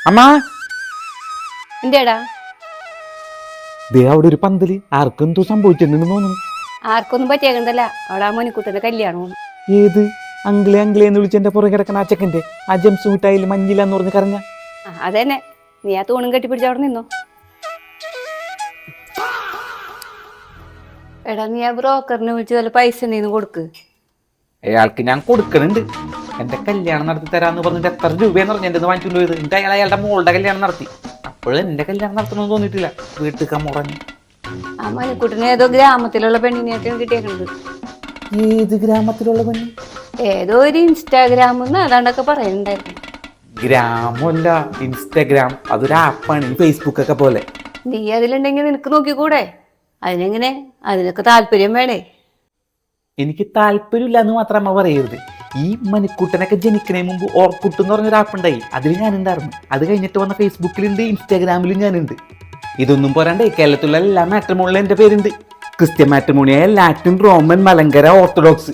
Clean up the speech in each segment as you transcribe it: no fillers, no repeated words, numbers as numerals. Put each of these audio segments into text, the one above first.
അമ്മാ എന്തേടാ? ദേ അവിടെ ഒരു പന്തല് ആർക്കും എന്തോ സംഭവിച്ചിട്ടുണ്ടെന്ന് തോന്നുന്നു. ആർക്കൊന്നും പറ്റിയേക്കണ്ടല്ല, അവിടെ ആ മണിക്കൂട്ടന്റെ കല്യാണം. ഏത് അങ്കിളെ അങ്കിളെ എന്ന് വിളിച്ച് എന്റെ പുറകെ കിടക്കണ ആ ചെക്കന്റെ ആ ജംസ് മിഠായിൽ മഞ്ഞിലെന്ന് പറഞ്ഞ് കരഞ്ഞ അതന്നെ. നീ ആ തൂണും കെട്ടിപ്പിടിച്ച് അവിടെ നിന്നോ. എടാ, നീ ആ ബ്രോക്കറിനെ വിളിച്ച് വല്ല പൈസ ഉണ്ടെന്ന് കൊടുക്ക്. അയാൾക്ക് ഞാൻ കൊടുക്കണുണ്ട്. എന്റെ കല്യാണം നടത്തി തരാന്ന് പറഞ്ഞിട്ട് എത്ര രൂപയെന്ന് പറഞ്ഞ എന്റെ വാങ്ങിച്ചു പോയത്. എന്നിട്ട് അയാൾ അയാളുടെ മോളുടെ കല്യാണം നടത്തി. അപ്പോഴും എന്റെ കല്യാണം നടത്തണമെന്ന് തോന്നിയിട്ടില്ല. വീട്ടിൽ മുറഞ്ഞു. ആ മണിക്കൂട്ടിന് ഏതോ ഗ്രാമത്തിലുള്ള പെണ്ണിനെയൊക്കെയാണ് കിട്ടിയേക്കുന്നത്. ഏത് ഗ്രാമത്തിലുള്ള പെണ്ണ്? ഏതോ ഒരു ഇൻസ്റ്റാഗ്രാമെന്ന് അതാണ്ടൊക്കെ പറയുന്നുണ്ടായിരുന്നു. ഗ്രാമല്ല, ഇൻസ്റ്റഗ്രാം. അതൊരു ആപ്പാണ്, ഈ ഫേസ്ബുക്ക് ഒക്കെ പോലെ. നീ അതിലുണ്ടെങ്കിൽ നിനക്ക് നോക്കിക്കൂടെ? അതിനെങ്ങനെ? അതിനൊക്കെ താല്പര്യം വേണേ. എനിക്ക് താല്പര്യമില്ല എന്ന് മാത്രം അമ്മ പറയരുത്. ഈ മണിക്കൂട്ടനൊക്കെ ജനിക്കണേ മുമ്പ് ഓർക്കുട്ട് എന്ന് പറഞ്ഞൊരു ആപ്പ് ഉണ്ടായി. അതിൽ ഞാനുണ്ടായിരുന്നു. അത് കഴിഞ്ഞിട്ട് വന്ന ഫേസ്ബുക്കിലുണ്ട്, ഇൻസ്റ്റാഗ്രാമിലും ഞാനുണ്ട്. ഇതൊന്നും പോരാണ്ടേ കേരളത്തിലുള്ള എല്ലാ മാട്രിമോണിലും എൻ്റെ പേരുണ്ട്. ക്രിസ്ത്യൻ മാട്രിമോണിയായ ലാറ്റിൻ, റോമൻ, മലങ്കര, ഓർത്തഡോക്സ്,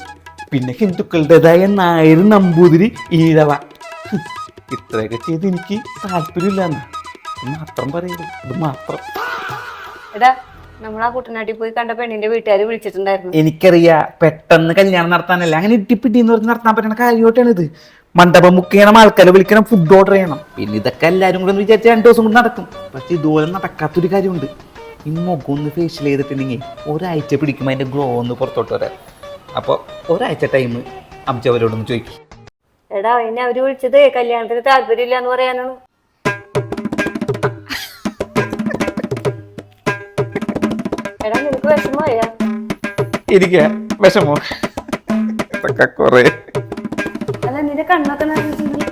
പിന്നെ ഹിന്ദുക്കളുടേതായ നായർ, നമ്പൂതിരി, ഈഴവ. ഇത്രയൊക്കെ ചെയ്ത് എനിക്ക് താല്പര്യമില്ല എന്ന് മാത്രം പറയരുത്. ഇത് മാത്രം. എടാ, നമ്മൾ ആ കുട്ടനാട്ടിൽ പോയി കണ്ട പെണ്ണിന്റെ വീട്ടുകാർ വിളിച്ചിട്ടുണ്ടായിരുന്നു. എനിക്കറിയാ, പെട്ടെന്ന് കല്യാണം നടത്താനല്ല, അങ്ങനെ ഇട്ടിപ്പിട്ടിന്ന് പറഞ്ഞ് നടത്താൻ പറ്റുന്ന കാര്യമായിട്ടാണ് ഇത്. മണ്ഡപം ബുക്ക് ചെയ്യണം, ആൾക്കാരെ വിളിക്കണം, ഫുഡ് ഓർഡർ ചെയ്യണം. പിന്നെ ഇതൊക്കെ എല്ലാവരും കൂടെ വിചാരിച്ച 2 ദിവസം കൊണ്ട് നടക്കും. പക്ഷെ ഇതുപോലെ നടക്കാത്തൊരു കാര്യമുണ്ട്. ഈ മുഖം ഒന്ന് ഫേഷ്യൽ ചെയ്തിട്ടുണ്ടെങ്കിൽ ഒരാഴ്ച പിടിക്കുമ്പോൾ അതിൻ്റെ ഗ്ലോ ഒന്ന് പുറത്തോട്ട് വരാം. അപ്പോൾ ഒരാഴ്ച ടൈം അമ്മച്ചവരോടൊന്ന് ചോദിക്കും. എടാ, എന്നെ അവര് വിളിച്ചത് കല്യാണത്തിന് താല്പര്യമില്ല എന്ന് പറയാനാണ്. എടാ, നിനക്ക് വിഷമമായാ? എനിക്ക് വിഷമോ? ഇതൊക്കെ കുറേ. അല്ല, നിന്റെ കണ്ണൊക്കെ നിറഞ്ഞിട്ടുണ്ട്.